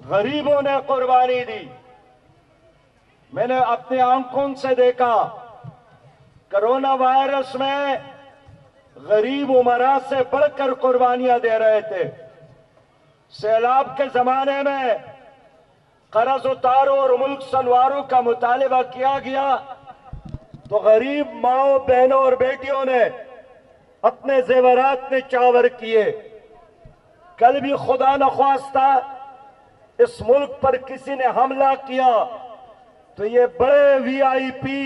غریبوں نے قربانی دی. میں نے اپنی آنکھوں سے دیکھا کرونا وائرس میں غریب عمرا سے بڑھ کر قربانیاں دے رہے تھے. سیلاب کے زمانے میں قرض اتارو اور ملک سنوارو کا مطالبہ کیا گیا تو غریب ماؤں بہنوں اور بیٹیوں نے اپنے زیورات میں چاور کیے. کل بھی خدا نخواستہ اس ملک پر کسی نے حملہ کیا تو یہ بڑے وی آئی پی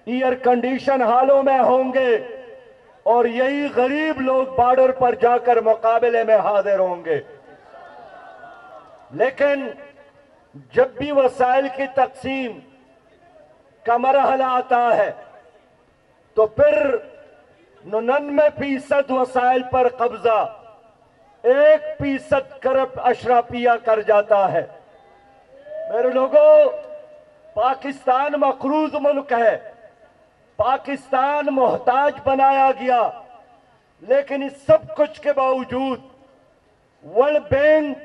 ایئر کنڈیشن حالوں میں ہوں گے اور یہی غریب لوگ بارڈر پر جا کر مقابلے میں حاضر ہوں گے. لیکن جب بھی وسائل کی تقسیم کا مرحلہ آتا ہے تو پھر 99% وسائل پر قبضہ 1% کرپٹ اشرافیہ کر جاتا ہے. میرے لوگوں، پاکستان مقروض ملک ہے، پاکستان محتاج بنایا گیا، لیکن اس سب کچھ کے باوجود ورلڈ بینک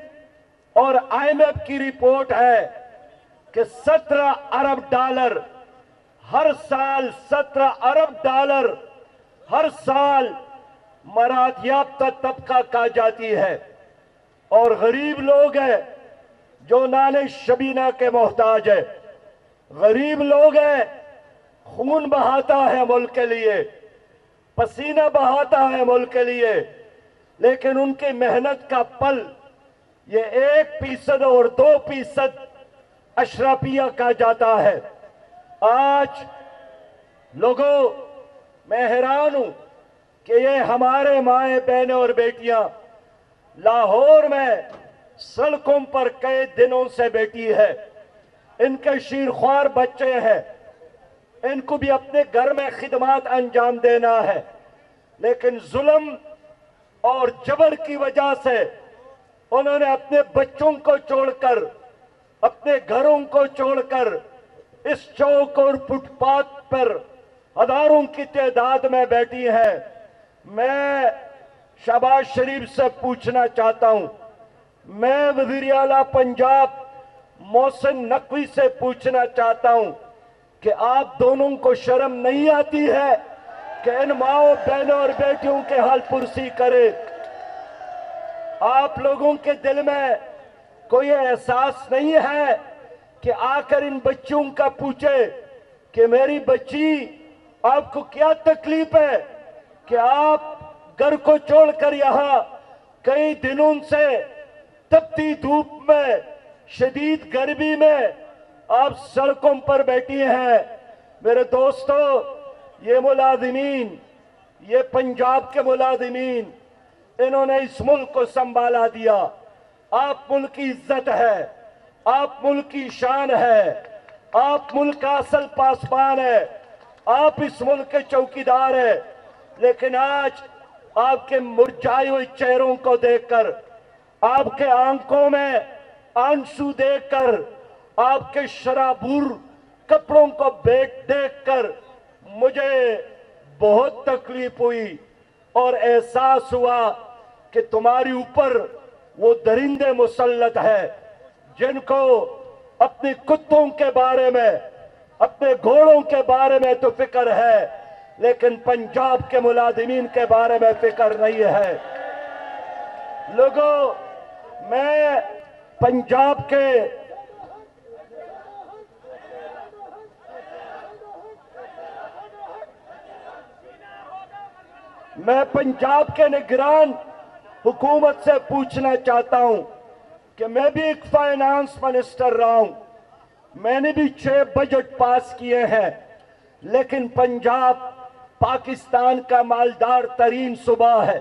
اور آئی ایم ایف کی رپورٹ ہے کہ 17 ارب ڈالر ہر سال 17 ارب ڈالر ہر سال مراد یافتہ طبقہ کا جاتی ہے اور غریب لوگ ہیں جو نان شبینہ کے محتاج ہے. غریب لوگ ہیں، خون بہاتا ہے ملک کے لیے، پسینہ بہاتا ہے ملک کے لیے، لیکن ان کی محنت کا پل یہ 1% اور 2% اشرافیہ کا جاتا ہے. آج لوگوں، میں حیران ہوں کہ یہ ہمارے مائیں بہنیں اور بیٹیاں لاہور میں سڑکوں پر کئی دنوں سے بیٹھی ہے. ان کے شیرخوار بچے ہیں، ان کو بھی اپنے گھر میں خدمات انجام دینا ہے، لیکن ظلم اور جبر کی وجہ سے انہوں نے اپنے بچوں کو چھوڑ کر، اپنے گھروں کو چھوڑ کر اس چوک اور فٹ پاتھ پر ہزاروں کی تعداد میں بیٹھی ہیں. میں شہباز شریف سے پوچھنا چاہتا ہوں، میں وزیر اعلیٰ پنجاب محسن نقوی سے پوچھنا چاہتا ہوں کہ آپ دونوں کو شرم نہیں آتی ہے کہ ان ماؤں بہنوں اور بیٹیوں کے حال پرسی کرے؟ آپ لوگوں کے دل میں کوئی احساس نہیں ہے کہ آ کر ان بچوں کا پوچھے کہ میری بچی آپ کو کیا تکلیف ہے کہ آپ گھر کو چھوڑ کر یہاں کئی دنوں سے تپتی دھوپ میں، شدید گرمی میں آپ سڑکوں پر بیٹھی ہیں؟ میرے دوستو، یہ ملازمین، یہ پنجاب کے ملازمین، انہوں نے اس ملک کو سنبھالا دیا. آپ ملک کی عزت ہے، آپ ملک کی شان ہے، آپ ملک کا اصل پاسبان ہے، آپ اس ملک کے چوکیدار ہیں. لیکن آج آپ کے مرجھائے ہوئے چہروں کو دیکھ کر، آپ کے آنکھوں میں آنسو دیکھ کر، آپ کے شرابور کپڑوں کو دیکھ کر مجھے بہت تکلیف ہوئی اور احساس ہوا کہ تمہاری اوپر وہ درندے مسلط ہے جن کو اپنے کتوں کے بارے میں، اپنے گھوڑوں کے بارے میں تو فکر ہے، لیکن پنجاب کے ملازمین کے بارے میں فکر نہیں ہے. لوگوں، میں پنجاب کے نگران حکومت سے پوچھنا چاہتا ہوں کہ میں بھی ایک فائنانس منسٹر رہا ہوں، میں نے بھی 6 بجٹ پاس کیے ہیں، لیکن پنجاب پاکستان کا مالدار ترین صوبہ ہے،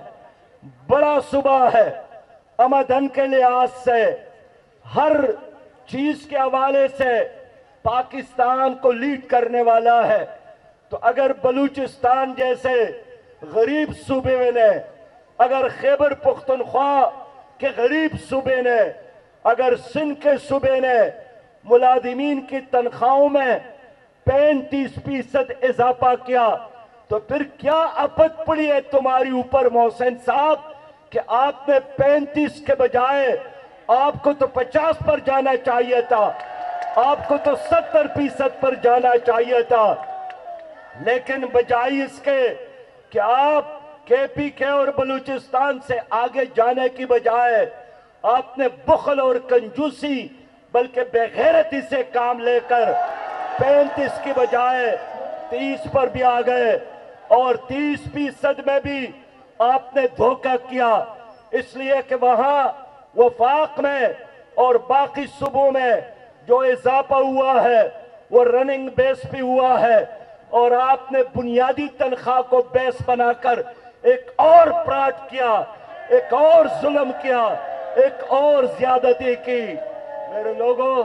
بڑا صوبہ ہے، آمدن کے لحاظ سے، ہر چیز کے حوالے سے پاکستان کو لیڈ کرنے والا ہے. تو اگر بلوچستان جیسے غریب صوبے نے، اگر خیبر پختونخوا کے غریب صوبے نے، اگر سندھ کے صوبے نے ملازمین کی تنخواہوں میں 35% اضافہ کیا، تو پھر کیا آفت پڑی ہے تمہاری اوپر محسن صاحب کہ آپ نے 35 کے بجائے آپ کو تو 50 پر جانا چاہیے تھا، آپ کو تو 70% پر جانا چاہیے تھا، لیکن بجائے اس کے کہ آپ کے پی کے اور بلوچستان سے آگے جانے کی بجائے آپ نے بخل اور کنجوسی بلکہ بے غیرتی سے کام لے کر 35 کی بجائے 30 پر بھی آ گئے، اور 30% میں بھی آپ نے دھوکہ کیا، اس لیے کہ وہاں وفاق میں اور باقی صوبوں میں جو اضافہ ہوا ہے وہ رننگ بیس پہ ہوا ہے، اور آپ نے بنیادی تنخواہ کو بیس بنا کر ایک اور فراڈ کیا، ایک اور ظلم کیا، ایک اور زیادتی کی۔ میرے لوگوں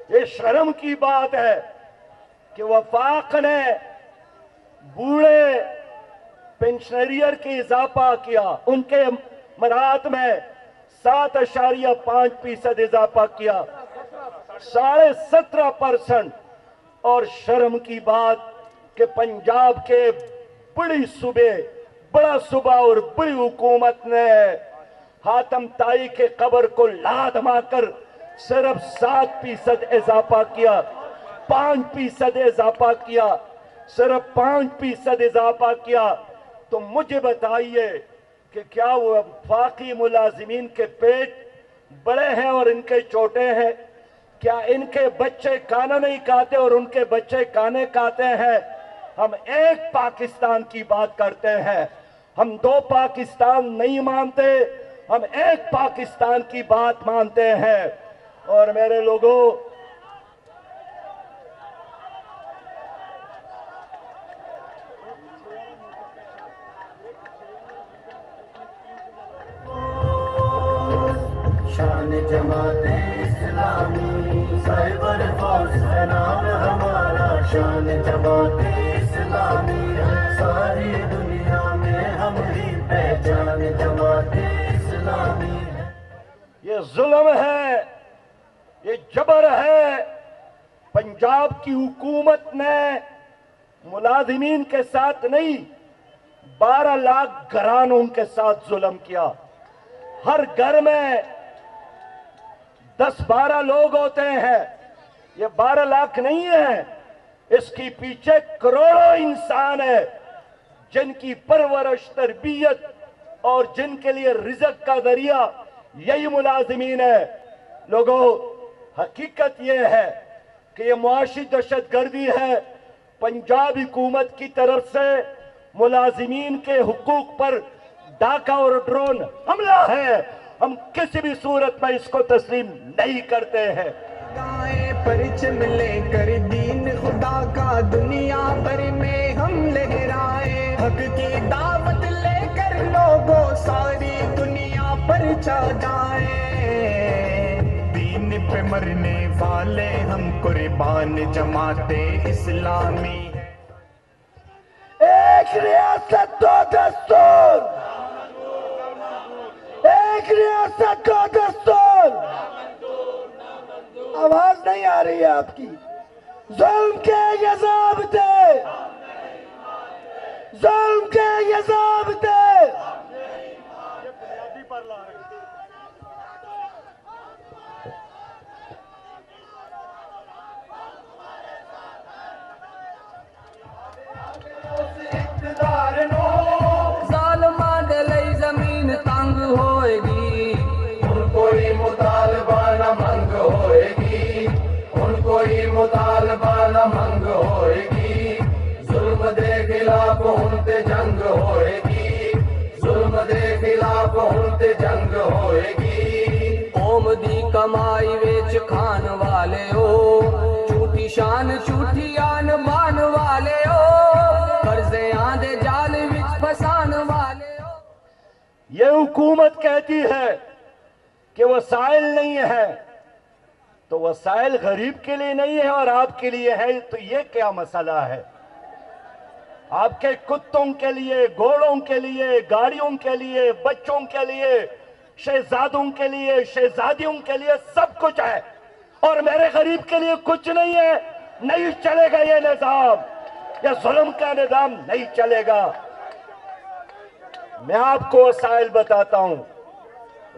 یہ شرم کی بات ہے کہ وفاق نے بوڑھے پینشنریئر کی اضافہ کیا، ان کے مراحت میں 7.5% اضافہ کیا، 17.5%۔ اور شرم کی بات کہ پنجاب کے بڑا صوبہ اور بڑی حکومت نے حاتم طائی کے قبر کو لاد مار کر صرف 7% اضافہ کیا، 5% اضافہ کیا، صرف 5% اضافہ کیا۔ تو مجھے بتائیے کہ کیا وہ وفاقی ملازمین کے پیٹ بڑے ہیں اور ان کے چھوٹے ہیں؟ کیا ان کے بچے کھانا نہیں کھاتے اور ان کے بچے کھانے کھاتے ہیں؟ ہم ایک پاکستان کی بات کرتے ہیں، ہم 2 پاکستان نہیں مانتے، ہم ایک پاکستان کی بات مانتے ہیں۔ اور میرے لوگوں، شان جماعت اسلامی سائبر فورس ہے نام ہمارا، شان جماعت اسلامی ساری دنیا میں ہماری پہچان جماعت اسلامی ہے۔ یہ ظلم ہے، یہ جبر ہے۔ پنجاب کی حکومت نے ملازمین کے ساتھ نہیں، 12 لاکھ گھرانوں کے ساتھ ظلم کیا۔ ہر گھر میں 10-12 لوگ ہوتے ہیں، یہ 12 لاکھ نہیں ہے، اس کی پیچھے کروڑوں انسان ہے جن کی پرورش، تربیت اور جن کے لیے رزق کا ذریعہ یہی ملازمین ہے۔ لوگوں، حقیقت یہ ہے کہ یہ معاشی دہشت گردی ہے، پنجاب حکومت کی طرف سے ملازمین کے حقوق پر ڈاکہ اور ڈرون حملہ ہے۔ ہم کسی بھی صورت میں اس کو تسلیم نہیں کرتے ہیں۔ پرچم لے کر دین خدا کا دنیا بھر میں ہم لہرائے، حق کی دعوت لے کر لوگوں ساری دنیا پر چھا جائیں، دین پہ مرنے والے ہم قربان جماعت اسلامی۔ ایک ریاست 2 دستور، ایک ریاست 2 دستور۔ آواز نہیں آ رہی ہے آپ کی؟ ظلم کے یہ ضابطے، ظلم کے یہ ضابطے۔ ظالماں دے لئی زمین تنگ ہوئے گی، ان کوئی مطالبہ نہ منگ ہوئے گی، ان کوئی مطالبہ نہ منگ ہوئے گی، ظلم دے خلاف ان تے جنگ ہوئے گی، ظلم دے خلاف ان تے جنگ ہوئے گی۔ قوم دی کمائی ویچ کھان والے ہو، جھوٹی شان جھوٹی آن بان والے ہو، قرضے آن دے جال یہ حکومت کہتی ہے کہ وسائل نہیں ہے، تو وسائل غریب کے لیے نہیں ہے اور آپ کے لیے ہے، تو یہ کیا مسئلہ ہے؟ آپ کے کتوں کے لیے، گھوڑوں کے لیے، گاڑیوں کے لیے، بچوں کے لیے، شہزادوں کے لیے، شہزادیوں کے لیے سب کچھ ہے، اور میرے غریب کے لیے کچھ نہیں ہے۔ نہیں چلے گا یہ نظام، یہ ظلم کا نظام نہیں چلے گا۔ میں آپ کو وسائل بتاتا ہوں۔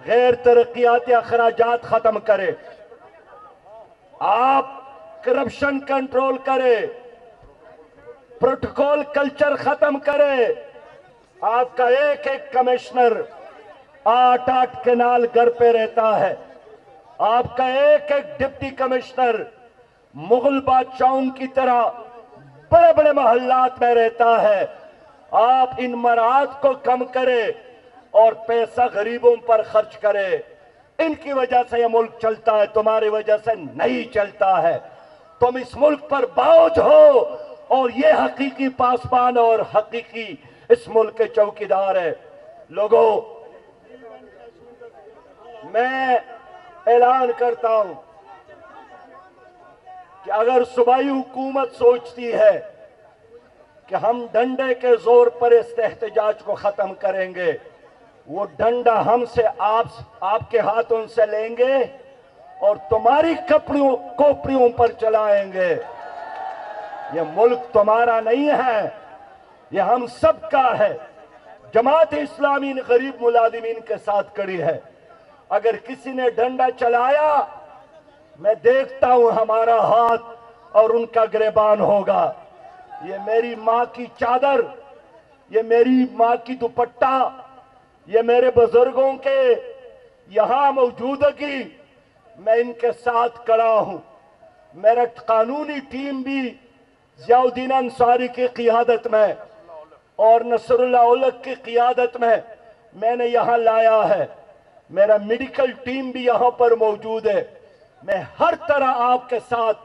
غیر ترقیاتی اخراجات ختم کرے، آپ کرپشن کنٹرول کرے، پروٹوکول کلچر ختم کرے، آپ کا ایک ایک کمشنر 8 کنال گھر پہ رہتا ہے، آپ کا ایک ایک ڈپٹی کمشنر مغل بادشاہوں کی طرح بڑے بڑے محلات میں رہتا ہے۔ آپ ان مراعات کو کم کرے اور پیسہ غریبوں پر خرچ کرے۔ ان کی وجہ سے یہ ملک چلتا ہے، تمہاری وجہ سے نہیں چلتا ہے۔ تم اس ملک پر بوجھ ہو، اور یہ حقیقی پاسبان اور حقیقی اس ملک کے چوکیدار ہے۔ لوگوں، میں اعلان کرتا ہوں کہ اگر صوبائی حکومت سوچتی ہے کہ ہم ڈنڈے کے زور پر اس احتجاج کو ختم کریں گے، وہ ڈنڈا ہم سے آپ کے ہاتھوں سے لیں گے اور تمہاری کوپڑیوں پر چلائیں گے۔ یہ ملک تمہارا نہیں ہے، یہ ہم سب کا ہے۔ جماعت اسلامی غریب ملازمین کے ساتھ کڑی ہے۔ اگر کسی نے ڈنڈا چلایا، میں دیکھتا ہوں ہمارا ہاتھ اور ان کا گریبان ہوگا۔ یہ میری ماں کی چادر، یہ میری ماں کی دوپٹہ، یہ میرے بزرگوں کے یہاں موجودگی، میں ان کے ساتھ کھڑا ہوں۔ میرا قانونی ٹیم بھی ضیاء الدین انصاری کی قیادت میں اور نصر اللہ اولک کی قیادت میں نے یہاں لایا ہے۔ میرا میڈیکل ٹیم بھی یہاں پر موجود ہے۔ میں ہر طرح آپ کے ساتھ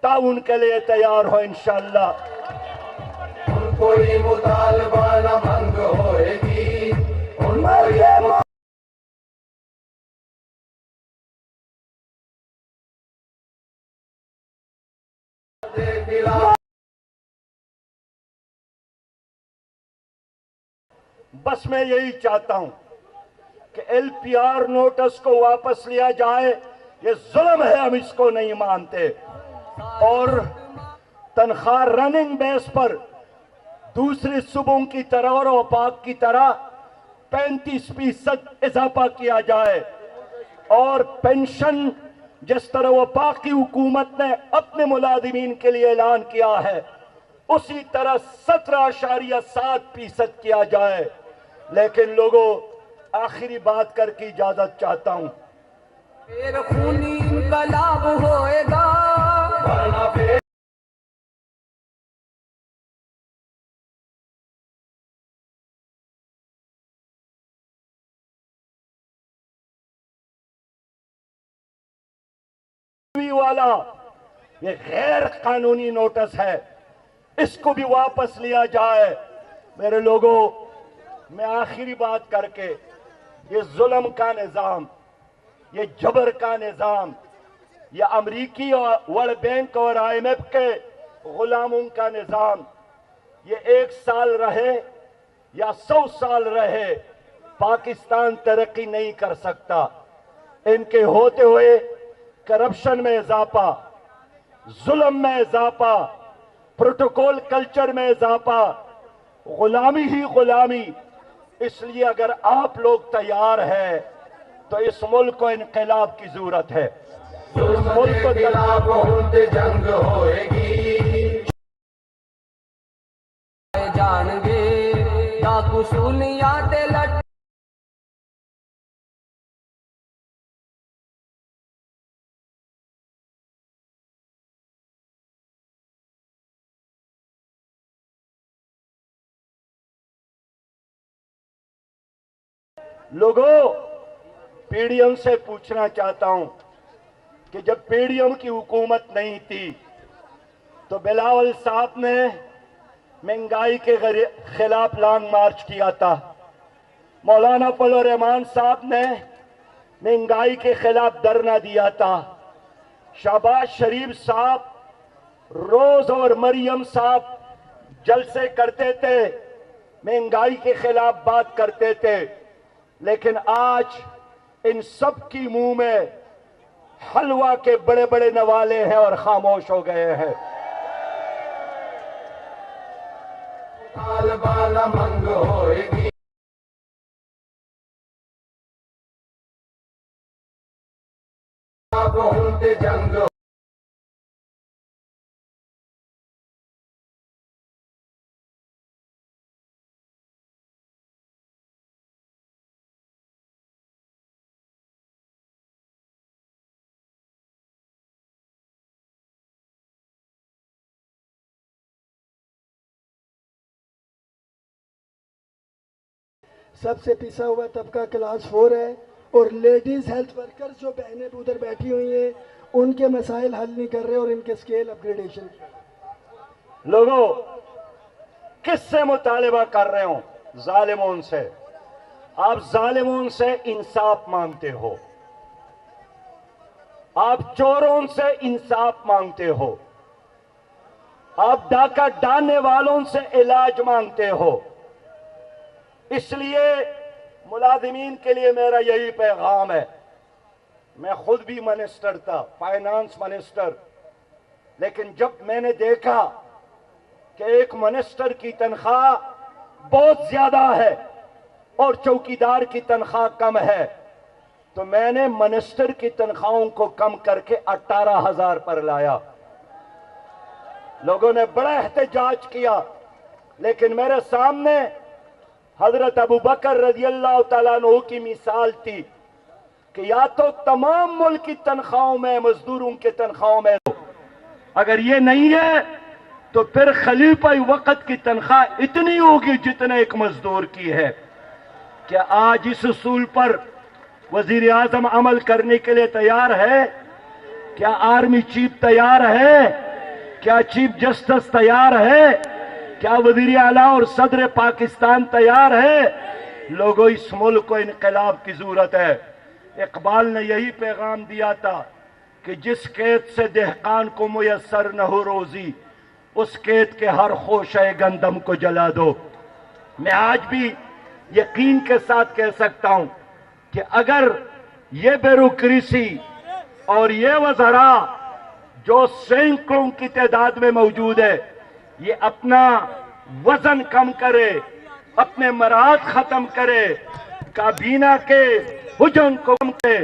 تعاون کے لیے تیار ہوں انشاءاللہ۔ کوئی مطالبہ نہ بھنگ ہوئے گی، بس میں یہی چاہتا ہوں کہ LPR نوٹس کو واپس لیا جائے۔ یہ ظلم ہے، ہم اس کو نہیں مانتے۔ اور تنخواہ رننگ بیس پر دوسری صوبوں کی طرح اور وفاق کی طرح 35% اضافہ کیا جائے، اور پینشن جس طرح وفاقی حکومت نے اپنے ملازمین کے لیے اعلان کیا ہے، اسی طرح 17.7% کیا جائے۔ لیکن لوگوں، آخری بات کر کے اجازت چاہتا ہوں۔ پھر خونی انقلاب ہوئے گا، والا یہ غیر قانونی نوٹس ہے، اس کو بھی واپس لیا جائے۔ میرے لوگوں، میں آخری بات کر کے، یہ ظلم کا نظام، یہ جبر کا نظام، یہ امریکی اور ورلڈ بینک اور IMF کے غلاموں کا نظام، یہ 1 سال رہے یا 100 سال رہے، پاکستان ترقی نہیں کر سکتا۔ ان کے ہوتے ہوئے کرپشن میں اضافہ، ظلم میں اضافہ، پروٹوکول کلچر میں اضافہ، غلامی ہی غلامی۔ اس لیے اگر آپ لوگ تیار ہیں تو اس ملک کو انقلاب کی ضرورت ہے۔ اس ملک کو جنگ ہوئے گی، جان گے ڈاکو سونیات لٹ لوگوں، PDM سے پوچھنا چاہتا ہوں کہ جب PDM کی حکومت نہیں تھی تو بلاول صاحب نے مہنگائی کے خلاف لانگ مارچ کیا تھا۔ مولانا فضل الرحمان صاحب نے مہنگائی کے خلاف دھرنا دیا تھا، شہباز شریف صاحب روز اور مریم صاحب جلسے کرتے تھے، مہنگائی کے خلاف بات کرتے تھے، لیکن آج ان سب کی منہ میں حلوہ کے بڑے بڑے نوالے ہیں اور خاموش ہو گئے ہیں۔ سب سے پسا ہوا طبقہ کلاس 4 ہے، اور لیڈیز ہیلتھ ورکرز جو بہنیں ادھر بیٹھی ہوئی ہیں ان کے مسائل حل نہیں کر رہے اور ان کے سکیل اپ گریڈیشن کی۔ لوگوں کس سے مطالبہ کر رہے ہوں؟ ظالمون سے۔ آپ ظالمون سے انصاف مانگتے ہو، آپ چوروں سے انصاف مانگتے ہو، آپ ڈاکہ ڈالنے والوں سے علاج مانگتے ہو۔ اس لیے ملازمین کے لیے میرا یہی پیغام ہے۔ میں خود بھی منسٹر تھا، فائنانس منسٹر، لیکن جب میں نے دیکھا کہ ایک منسٹر کی تنخواہ بہت زیادہ ہے اور چوکیدار کی تنخواہ کم ہے، تو میں نے منسٹر کی تنخواہوں کو کم کر کے 18,000 پر لایا۔ لوگوں نے بڑا احتجاج کیا، لیکن میرے سامنے حضرت ابو بکر رضی اللہ تعالیٰ عنہ کی مثال تھی کہ یا تو تمام ملک کی تنخواہوں میں، مزدوروں کی تنخواہوں میں، اگر یہ نہیں ہے تو پھر خلیفہ وقت کی تنخواہ اتنی ہوگی جتنے ایک مزدور کی ہے۔ کیا آج اس اصول پر وزیر اعظم عمل کرنے کے لیے تیار ہے؟ کیا آرمی چیف تیار ہے؟ کیا چیف جسٹس تیار ہے؟ کیا وزیر اعلیٰ اور صدر پاکستان تیار ہے؟ لوگوں اس ملک کو انقلاب کی ضرورت ہے۔ اقبال نے یہی پیغام دیا تھا کہ جس کھیت سے دہقان کو میسر نہ ہو روزی، اس کھیت کے ہر خوشہ گندم کو جلا دو۔ میں آج بھی یقین کے ساتھ کہہ سکتا ہوں کہ اگر یہ بیوروکریسی اور یہ وزراء جو سینکڑوں کی تعداد میں موجود ہے، یہ اپنا وزن کم کرے، اپنے مراد ختم کرے، کابینہ کے حجم کو کم کرے،